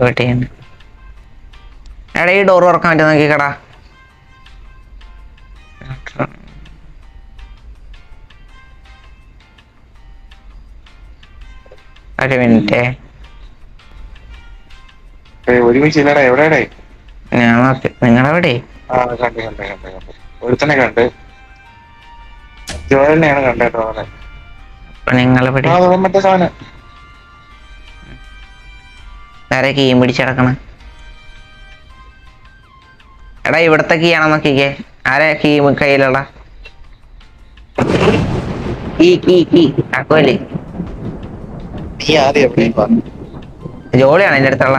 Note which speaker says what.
Speaker 1: വീട്ടിൽ എടാ ഈ ഡോർ തുറക്കാൻ പറ്റുമോ നോക്കിക്കടാ. ഒരു മിനിറ്റ്
Speaker 2: ഒരുമിച്ചില്ലടാ. എവിടെയാടേ?
Speaker 1: ഞാൻ നോക്കി. നിങ്ങളെവിടെ?
Speaker 2: കണ്ട് ഒരുത്തനെ കണ്ട്. ജോലിനെയാണ് കണ്ടേട്ടോ അവനെ.
Speaker 1: നിങ്ങളെവിടെ?
Speaker 2: മറ്റേ സാധനം
Speaker 1: വേറെ കീയും പിടിച്ചടക്കണ. എടാ ഇവിടത്തെ കീ ആണോ നോക്കിക്കേ. ആരെ കീ കയ്യിലുള്ള കീ ആക്കുമല്ലേ?
Speaker 2: നീ ആദ്യം എവിടെ
Speaker 1: ജോളിയാണ് എൻ്റെ അടുത്തുള്ള.